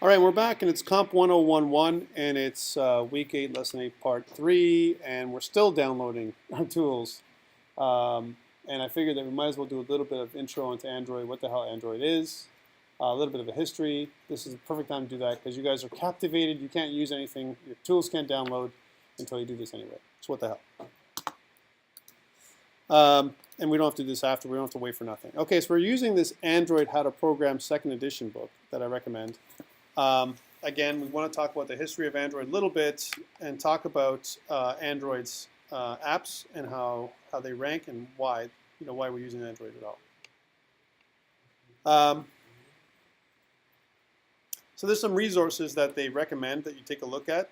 All right, we're back, and it's COMP1011, and it's week 8, lesson 8, part 3, and we're still downloading our tools. And I figured that we might as well do a little bit of intro into Android, what the hell Android is, a little bit of a history. This is the perfect time to do that because you guys are captivated. You can't use anything. Your tools can't download until you do this anyway. So what the hell? And we don't have to do this after. We don't have to wait for nothing. Okay, so we're using this Android How to Program 2nd edition book that I recommend. Again, we want to talk about the history of Android a little bit and talk about Android's apps and how they rank and why we're using Android at all. So there's some resources that they recommend that you take a look at.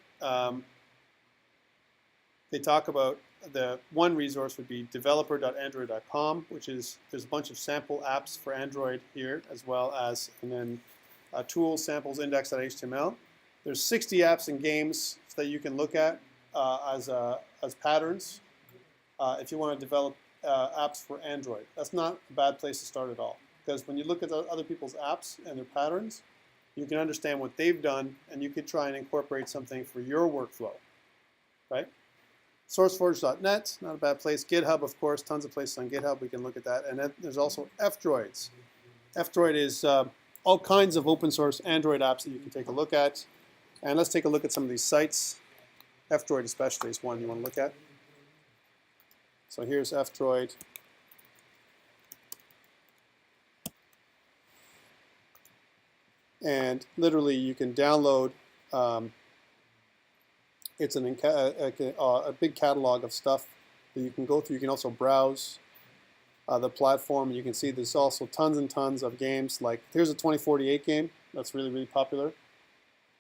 They talk about the one resource would be developer.android.com, which is there's a bunch of sample apps for Android here as well as and then tools, samples, index.html. There's 60 apps and games that you can look at as patterns if you want to develop apps for Android. That's not a bad place to start at all, because when you look at other people's apps and their patterns, you can understand what they've done, and you could try and incorporate something for your workflow, right? SourceForge.net, not a bad place. GitHub, of course, tons of places on GitHub. We can look at that. And then there's also F-Droids. F-Droid is all kinds of open source Android apps that you can take a look at. And let's take a look at some of these sites. F-Droid especially is one you want to look at. So here's F-Droid. And literally you can download, it's a big catalog of stuff that you can go through. You can also browse the platform. You can see there's also tons and tons of games. Like here's a 2048 game that's really, really popular.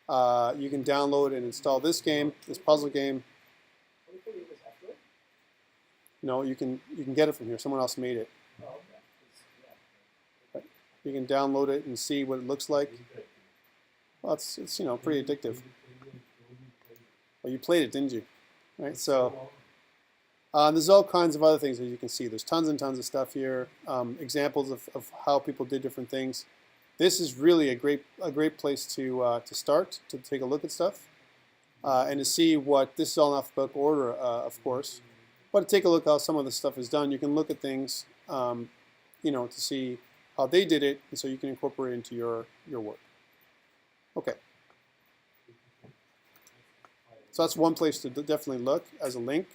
You can download and install this game, this puzzle game. No, you can get it from here. Someone else made it. You can download it and see what it looks like. Well, it's pretty addictive. Well, you played it, didn't you? Right. So there's all kinds of other things that you can see. There's tons and tons of stuff here. Examples of how people did different things. This is really a great place to start to take a look at stuff and to see what this is all in alphabetical order, of course. But to take a look at how some of the stuff is done, you can look at things, to see how they did it, and so you can incorporate it into your work. Okay. So that's one place to definitely look as a link.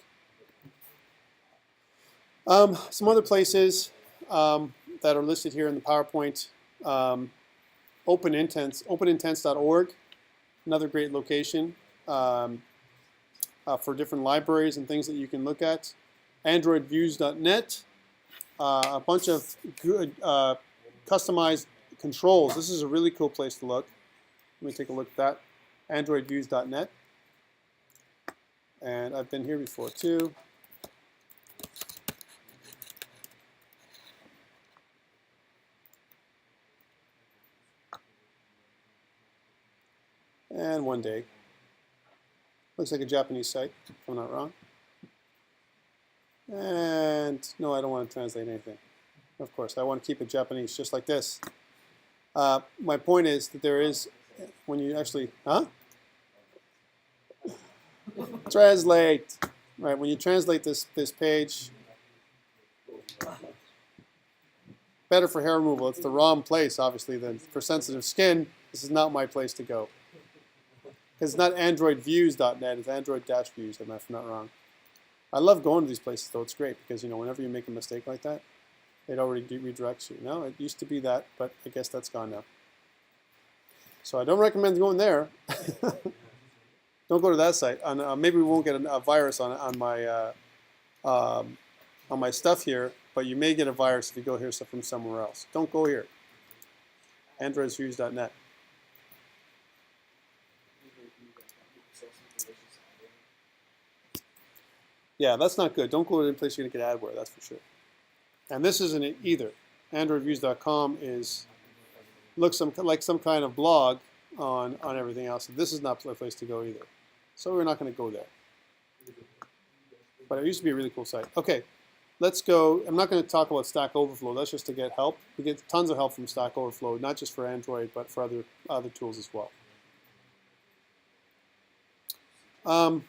Some other places that are listed here in the PowerPoint. OpenIntents.org, another great location for different libraries and things that you can look at. AndroidViews.net, a bunch of good customized controls. This is a really cool place to look. Let me take a look at that. AndroidViews.net. And I've been here before too. And one day. Looks like a Japanese site, if I'm not wrong. And no, I don't want to translate anything. Of course, I want to keep it Japanese, just like this. My point is that there is, when you actually, translate. Right, when you translate this page, better for hair removal. It's the wrong place, obviously. Then for sensitive skin, this is not my place to go. Because it's not AndroidViews.net, it's Android-Views, if I'm not wrong. I love going to these places, though. It's great because whenever you make a mistake like that, it already redirects you. No, it used to be that, but I guess that's gone now. So I don't recommend going there. Don't go to that site. Maybe we won't get a virus on my stuff here, but you may get a virus if you go here from somewhere else. Don't go here. AndroidViews.net. Yeah, that's not good. Don't go to any place you're going to get adware, that's for sure. And this isn't it either. AndroidViews.com looks like some kind of blog on everything else. This is not the place to go either. So we're not going to go there. But it used to be a really cool site. Okay, let's go. I'm not going to talk about Stack Overflow. That's just to get help. We get tons of help from Stack Overflow, not just for Android, but for other tools as well. Not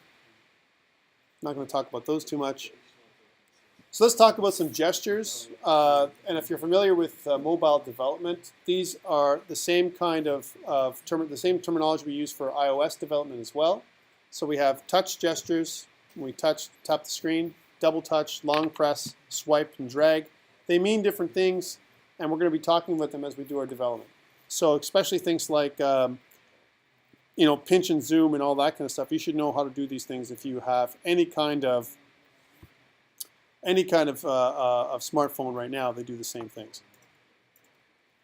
going to talk about those too much. So let's talk about some gestures. And if you're familiar with mobile development, these are the same kind of the same terminology we use for iOS development as well. So we have touch gestures. When we tap the screen, double touch, long press, swipe, and drag. They mean different things, and we're going to be talking about them as we do our development. So especially things like pinch and zoom and all that kind of stuff. You should know how to do these things if you have any kind of smartphone right now. They do the same things.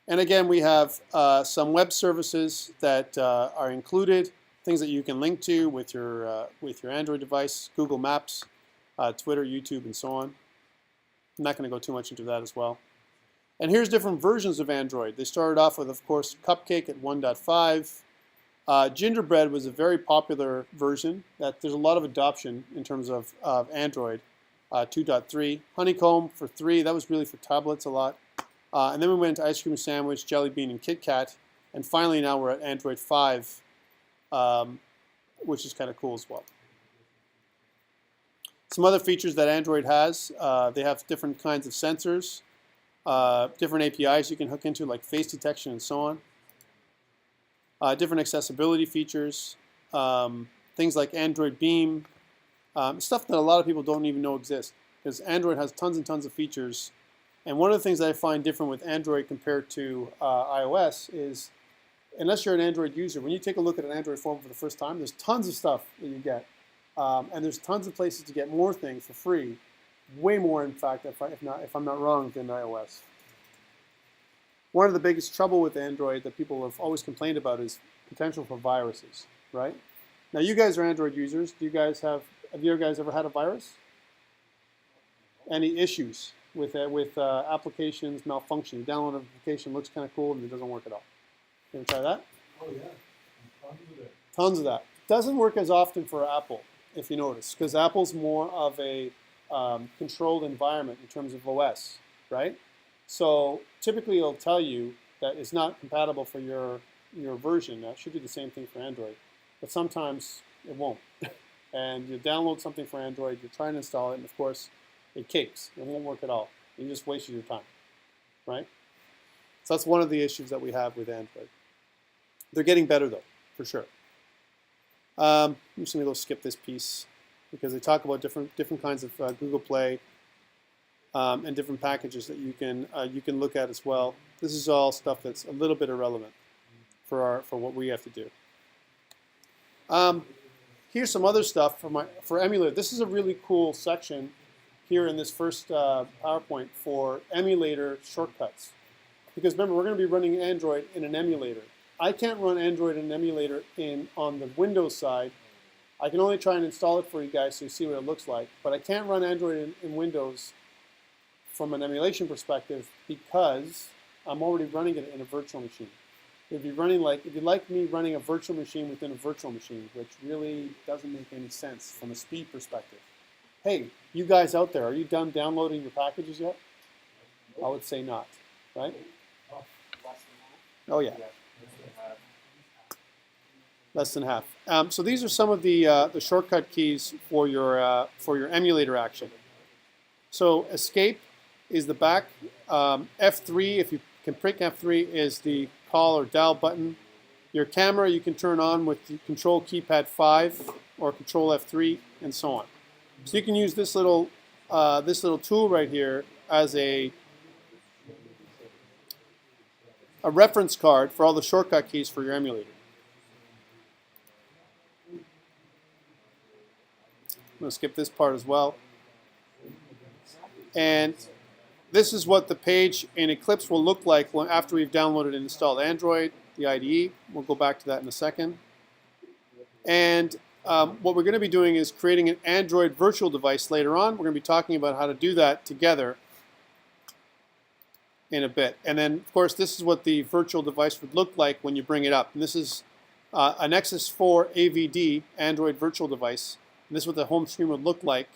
And again, we have some web services that are included, things that you can link to with your Android device, Google Maps, Twitter, YouTube, and so on. I'm not going to go too much into that as well. And here's different versions of Android. They started off with, of course, Cupcake at 1.5. Gingerbread was a very popular version that there's a lot of adoption in terms of Android. 2.3. Honeycomb for 3. That was really for tablets a lot. And then we went to Ice Cream Sandwich, Jelly Bean, and Kit Kat. And finally now we're at Android 5, which is kind of cool as well. Some other features that Android has, they have different kinds of sensors, different APIs you can hook into, like face detection and so on. Different accessibility features, things like Android Beam, stuff that a lot of people don't even know exist, because Android has tons and tons of features. And one of the things that I find different with Android compared to iOS is, unless you're an Android user, when you take a look at an Android phone for the first time, there's tons of stuff that you get. And there's tons of places to get more things for free, way more, in fact, if I'm not wrong, than iOS. One of the biggest trouble with Android that people have always complained about is potential for viruses, right? Now, you guys are Android users. Have you guys ever had a virus? Any issues with applications malfunctioning? You download an application, looks kind of cool, and it doesn't work at all. You ever try that? Oh yeah, tons of it. Tons of that. Doesn't work as often for Apple, if you notice, because Apple's more of a controlled environment in terms of OS, right? So typically it'll tell you that it's not compatible for your version. That should do the same thing for Android, but sometimes it won't. And you download something for Android, you're trying to install it, and of course it cakes. It won't work at all. You just wasted your time, right? So that's one of the issues that we have with Android. They're getting better though, for sure. I'm just going to go skip this piece because they talk about different kinds of Google Play and different packages that you can look at as well. This is all stuff that's a little bit irrelevant for what we have to do. Here's some other stuff for Emulator. This is a really cool section here in this first PowerPoint for Emulator Shortcuts. Because remember, we're going to be running Android in an emulator. I can't run Android in an emulator on the Windows side. I can only try and install it for you guys so you see what it looks like. But I can't run Android in Windows from an emulation perspective because I'm already running it in a virtual machine. If you'd like me running a virtual machine within a virtual machine, which really doesn't make any sense from a speed perspective. Hey, you guys out there, are you done downloading your packages yet? I would say not, right? Oh yeah. Less than half. So these are some of the shortcut keys for your emulator action. So escape is the back. F3, if you can prick F3, is the call or dial button. Your camera you can turn on with the Control keypad 5 or Control F3 and so on. So you can use this little tool right here as a reference card for all the shortcut keys for your emulator. I'm going to skip this part as well. And this is what the page in Eclipse will look like after we've downloaded and installed Android, the IDE. We'll go back to that in a second. And what we're going to be doing is creating an Android virtual device later on. We're going to be talking about how to do that together in a bit. And then, of course, this is what the virtual device would look like when you bring it up. And this is a Nexus 4 AVD, Android virtual device. And this is what the home screen would look like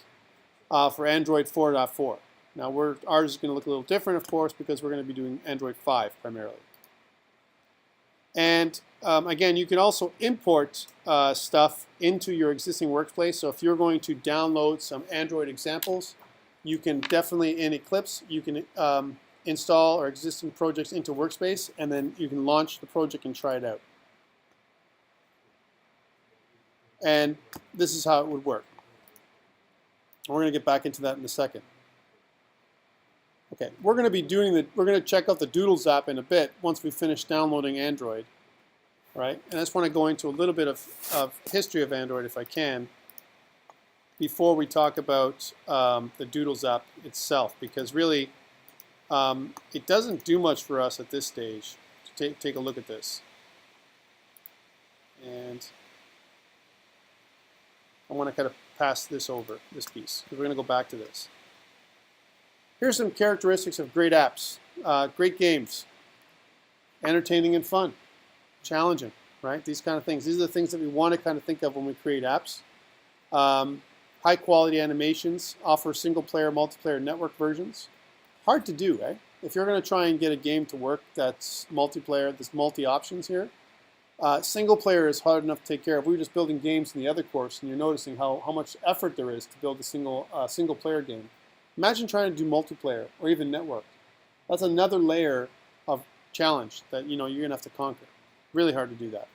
for Android 4.4. Now, ours is going to look a little different, of course, because we're going to be doing Android 5 primarily. And again, you can also import stuff into your existing workplace. So if you're going to download some Android examples, you can definitely, in Eclipse, you can install our existing projects into Workspace, and then you can launch the project and try it out. And this is how it would work. We're going to get back into that in a second. Okay, we're going to check out the Doodles app in a bit once we finish downloading Android. Right? And I just want to go into a little bit of history of Android if I can before we talk about the Doodles app itself, because really it doesn't do much for us at this stage. Take a look at this. And I want to kind of pass this over, this piece, because we're going to go back to this. Here's some characteristics of great apps. Great games, entertaining and fun, challenging, right? These kind of things. These are the things that we want to kind of think of when we create apps. High quality animations, offer single player, multiplayer network versions. Hard to do, right? If you're going to try and get a game to work that's multiplayer, there's multi-options here. Single player is hard enough to take care of. We were just building games in the other course, and you're noticing how much effort there is to build a single player game. Imagine trying to do multiplayer or even network. That's another layer of challenge that you're going to have to conquer. Really hard to do that.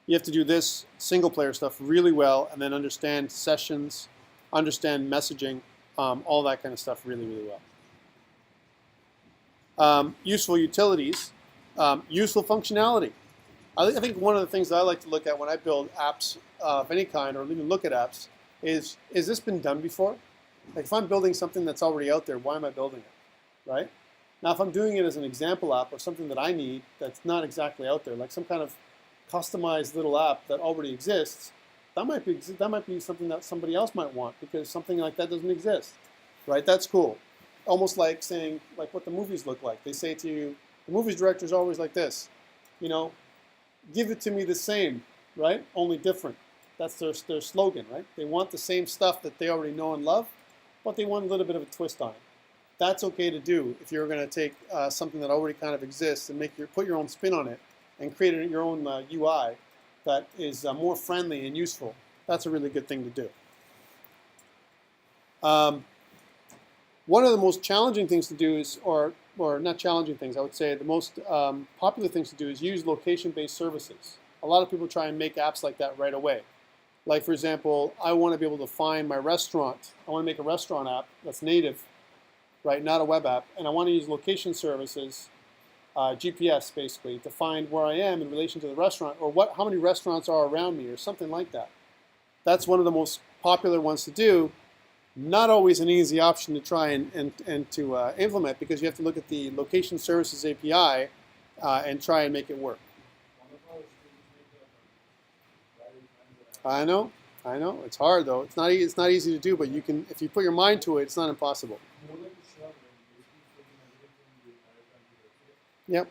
You have to do this single player stuff really well, and then understand sessions, understand messaging, all that kind of stuff really, really well. Useful utilities, useful functionality. I think one of the things that I like to look at when I build apps of any kind, or even look at apps, is this been done before? Like if I'm building something that's already out there, why am I building it, right? Now if I'm doing it as an example app or something that I need that's not exactly out there, like some kind of customized little app that already exists, that might be something that somebody else might want because something like that doesn't exist, right? That's cool. Almost like saying like what the movies look like. They say to you, the movies director is always like this, give it to me the same, right? Only different. That's their slogan, right? They want the same stuff that they already know and love, but they want a little bit of a twist on it. That's okay to do if you're going to take something that already kind of exists and put your own spin on it and create your own UI that is more friendly and useful. That's a really good thing to do. One of the most challenging things to do is, or not challenging things, I would say the most popular things to do is use location-based services. A lot of people try and make apps like that right away. Like for example, I want to be able to find my restaurant. I want to make a restaurant app that's native, right, not a web app, and I want to use location services, GPS basically, to find where I am in relation to the restaurant, or how many restaurants are around me, or something like that. That's one of the most popular ones to do. Not always an easy option to try and to implement, because you have to look at the location services API and try and make it work. I know, it's hard though. It's not easy to do, but you can, if you put your mind to it, it's not impossible. Yep.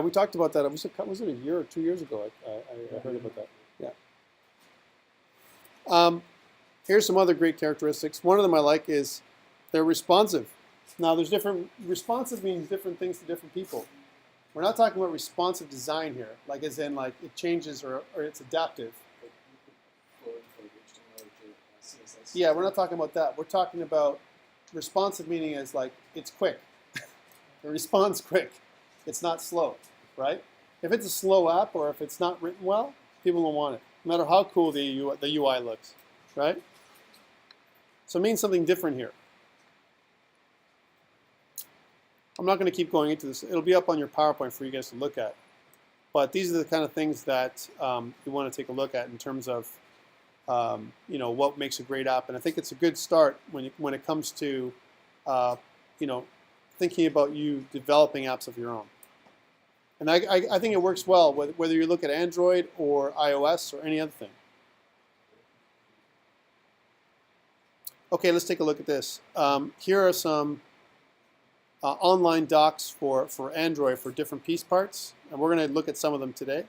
We talked about that. Was it a year or 2 years ago? I heard about that. Yeah. Here's some other great characteristics. One of them I like is they're responsive. Now, responsive means different things to different people. We're not talking about responsive design here, like as in like it changes or it's adaptive. Yeah, we're not talking about that. We're talking about responsive meaning as like it's quick. It responds quick. It's not slow, right? If it's a slow app or if it's not written well, people don't want it, no matter how cool the UI looks, right? So it means something different here. I'm not going to keep going into this. It'll be up on your PowerPoint for you guys to look at. But these are the kind of things that you want to take a look at in terms of what makes a great app. And I think it's a good start when it comes to thinking about you developing apps of your own. And I think it works well whether you look at Android or iOS or any other thing. Okay, let's take a look at this. Here are some online docs for Android for different piece parts. And we're going to look at some of them today.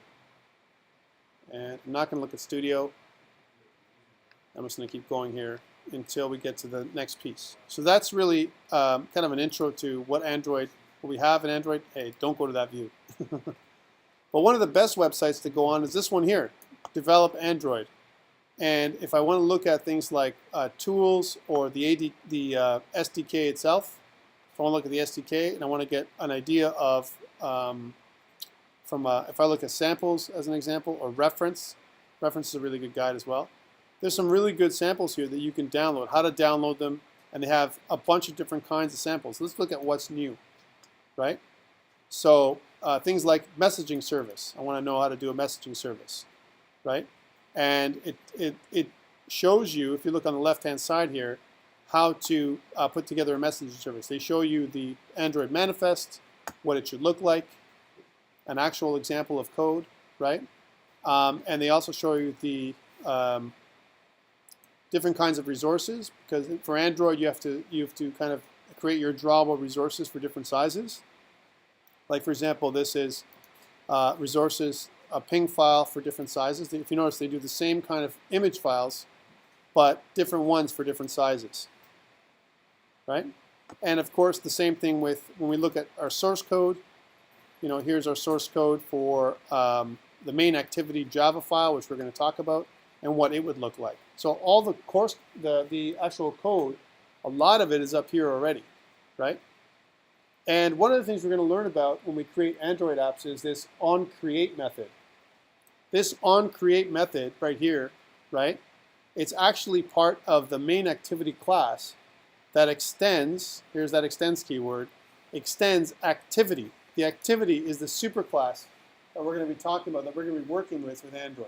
And I'm not going to look at Studio. I'm just going to keep going here until we get to the next piece. So that's really kind of an intro to what Android what we have in Android, hey, don't go to that view. But one of the best websites to go on is this one here, Develop Android. And if I want to look at things like tools or the SDK itself, if I want to look at the SDK and I want to get an idea of, if I look at samples as an example, or reference is a really good guide as well. There's some really good samples here that you can download, how to download them, and they have a bunch of different kinds of samples. Let's look at what's new, right? So things like messaging service. I want to know how to do a messaging service, right? And it shows you, if you look on the left-hand side here, how to put together a messaging service. They show you the Android manifest, what it should look like, an actual example of code, right? And they also show you the different kinds of resources, because for Android you have to kind of create your drawable resources for different sizes. Like for example, this is resources, a ping file for different sizes. If you notice, they do the same kind of image files, but different ones for different sizes, right? And of course, the same thing with when we look at our source code. You know, here's our source code for the main activity Java file, which we're going to talk about, and what it would look like. So all the course, the actual code, a lot of it is up here already, right? And one of the things we're going to learn about when we create Android apps is this Oncreate method. This Oncreate method right here, right? It's actually part of the main activity class that extends, here's that extends keyword, extends activity. The activity is the superclass that we're going to be talking about, that we're going to be working with Android,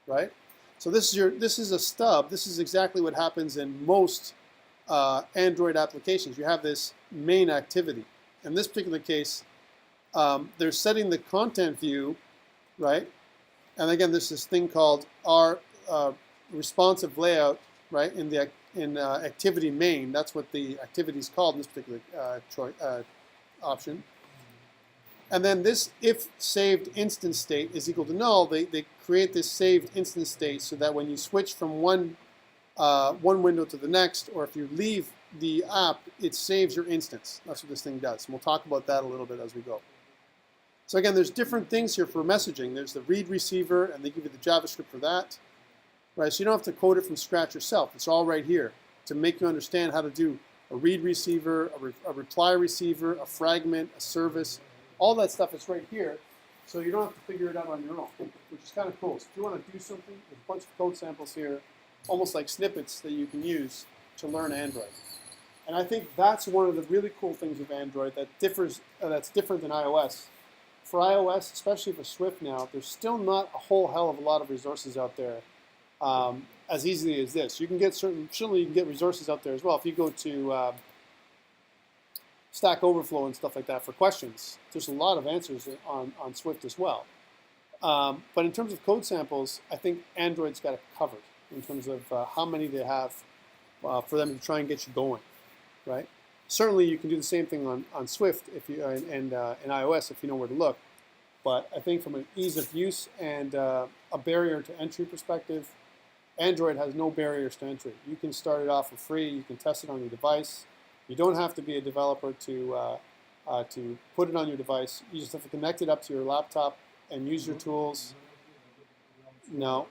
right? So this is a stub. This is exactly what happens in most Android applications. You have this main activity. In this particular case, they're setting the content view, right? And again, there's this thing called our responsive layout, right? In activity main, that's what the activity is called in this particular option. And then this if saved instance state is equal to null, they create this saved instance state so that when you switch from one window to the next, or if you leave the app, it saves your instance. That's what this thing does. And we'll talk about that a little bit as we go. So again, there's different things here for messaging. There's the read receiver, and they give you the JavaScript for that. Right? So you don't have to code it from scratch yourself. It's all right here to make you understand how to do a read receiver, a reply receiver, a fragment, a service. All that stuff is right here, so you don't have to figure it out on your own, which is kind of cool. So if you want to do something, there's a bunch of code samples here, almost like snippets that you can use to learn Android. And I think that's one of the really cool things of Android that that's different than iOS. For iOS, especially for Swift now, there's still not a whole hell of a lot of resources out there as easily as this. You can get certainly you can get resources out there as well. If you go to Stack Overflow and stuff like that for questions, there's a lot of answers on Swift as well. But in terms of code samples, I think Android's got it covered in terms of how many they have for them to try and get you going, right? Certainly, you can do the same thing on Swift if you and in iOS if you know where to look. But I think from an ease of use and a barrier to entry perspective, Android has no barriers to entry. You can start it off for free. You can test it on your device. You don't have to be a developer to put it on your device. You just have to connect it up to your laptop and use your tools. No.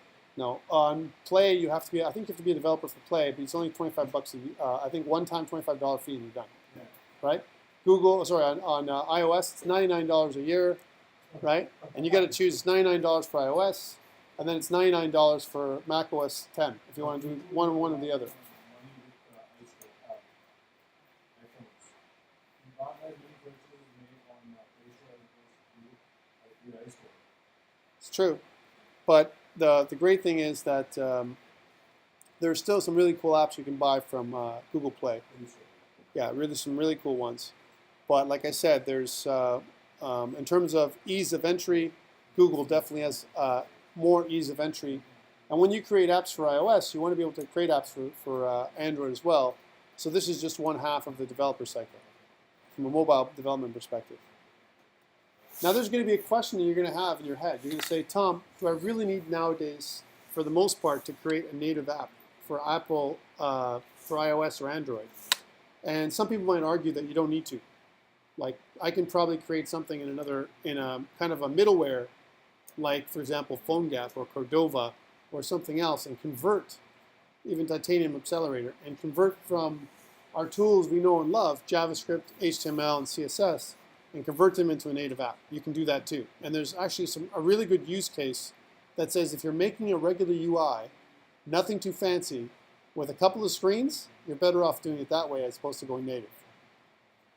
On Play, you have to be. I think you have to be a developer for Play, but it's only $25 I think one-time $25 fee and you're done. Yeah. Right? On iOS, it's $99 a year, right? And you got to choose $99 for iOS, and then it's $99 for macOS 10 if you want to do one or the other. It's true, but the great thing is that there's still some really cool apps you can buy from Google Play. Yeah, really some really cool ones. But like I said, there's in terms of ease of entry, Google definitely has more ease of entry. And when you create apps for iOS, you want to be able to create apps for Android as well. So this is just one half of the developer cycle from a mobile development perspective. Now there's going to be a question that you're going to have in your head. You're going to say, Tom, do I really need nowadays, for the most part, to create a native app for Apple, for iOS or Android? And some people might argue that you don't need to. Like I can probably create something in a kind of a middleware, like for example PhoneGap or Cordova or something else, and convert even Titanium Accelerator and convert from our tools we know and love, JavaScript, HTML, and CSS, and convert them into a native app. You can do that too. And there's actually a really good use case that says if you're making a regular UI, nothing too fancy, with a couple of screens, you're better off doing it that way as opposed to going native.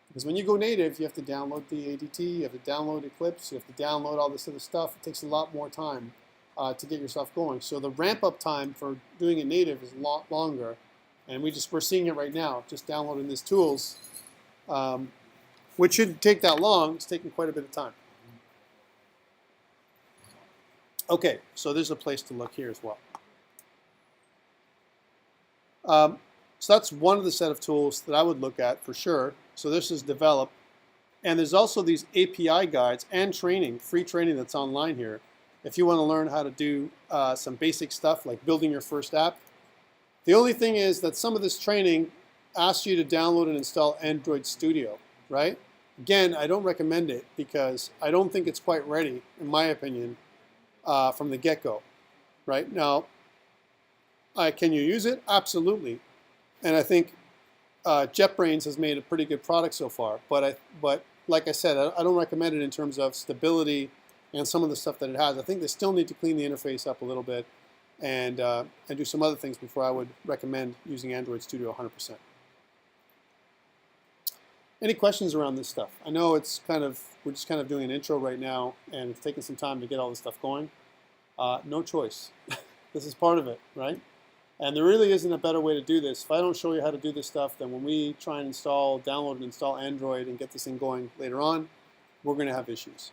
Because when you go native, you have to download the ADT, you have to download Eclipse, you have to download all this other stuff. It takes a lot more time to get yourself going. So the ramp-up time for doing it native is a lot longer. And we're seeing it right now, just downloading these tools, which shouldn't take that long. It's taking quite a bit of time. Okay, so there's a place to look here as well. So that's one of the set of tools that I would look at for sure. So this is develop. And there's also these API guides and training, free training that's online here. If you want to learn how to do some basic stuff like building your first app. The only thing is that some of this training asks you to download and install Android Studio, right? Again, I don't recommend it because I don't think it's quite ready, in my opinion, from the get-go, right? Now, can you use it? Absolutely. And I think JetBrains has made a pretty good product so far. But like I said, I don't recommend it in terms of stability and some of the stuff that it has. I think they still need to clean the interface up a little bit and do some other things before I would recommend using Android Studio 100%. Any questions around this stuff? I know we're just kind of doing an intro right now, and it's taking some time to get all this stuff going. No choice. This is part of it, right? And there really isn't a better way to do this. If I don't show you how to do this stuff, then when we try and download and install Android and get this thing going later on, we're going to have issues.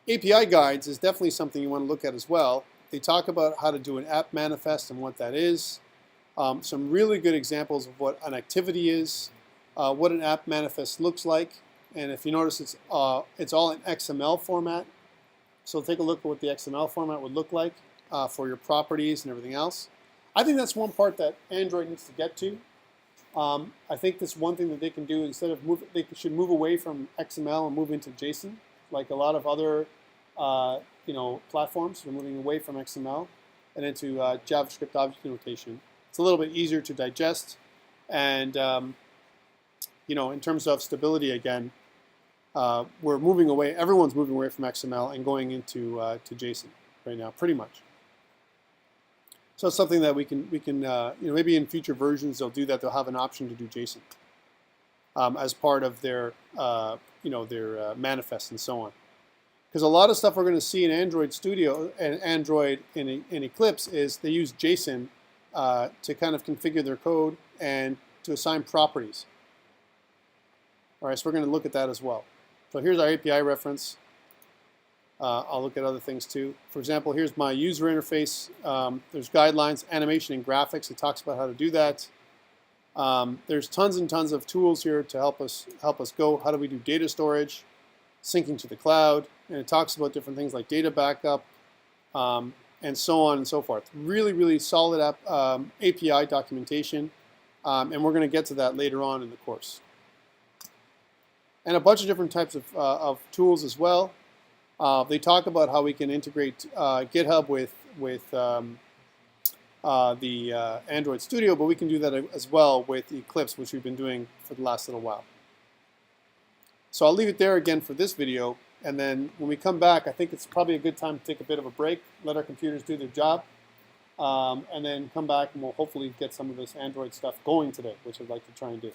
API guides is definitely something you want to look at as well. They talk about how to do an app manifest and what that is. Some really good examples of what an activity is, what an app manifest looks like. And if you notice, it's all in XML format. So take a look at what the XML format would look like for your properties and everything else. I think that's one part that Android needs to get to. I think that's one thing that they can do instead of they should move away from XML and move into JSON, like a lot of other platforms. We're moving away from XML and into JavaScript object notation. It's a little bit easier to digest, and in terms of stability, again, we're moving away. Everyone's moving away from XML and going into to JSON right now, pretty much. So it's something that we can maybe in future versions they'll do that. They'll have an option to do JSON as part of their their manifest and so on. Because a lot of stuff we're going to see in Android Studio and Android in Eclipse is they use JSON to kind of configure their code and to assign properties. All right, so we're going to look at that as well. So here's our API reference. I'll look at other things too. For example, here's my user interface. There's guidelines, animation, and graphics. It talks about how to do that. There's tons and tons of tools here to help us go. How do we do data storage, syncing to the cloud, and it talks about different things like data backup, and so on and so forth. Really, really solid API documentation, and we're going to get to that later on in the course. And a bunch of different types of tools as well. They talk about how we can integrate GitHub with the Android Studio, but we can do that as well with Eclipse, which we've been doing for the last little while. So I'll leave it there again for this video, and then when we come back, I think it's probably a good time to take a bit of a break, let our computers do their job, and then come back and we'll hopefully get some of this Android stuff going today, which I'd like to try and do.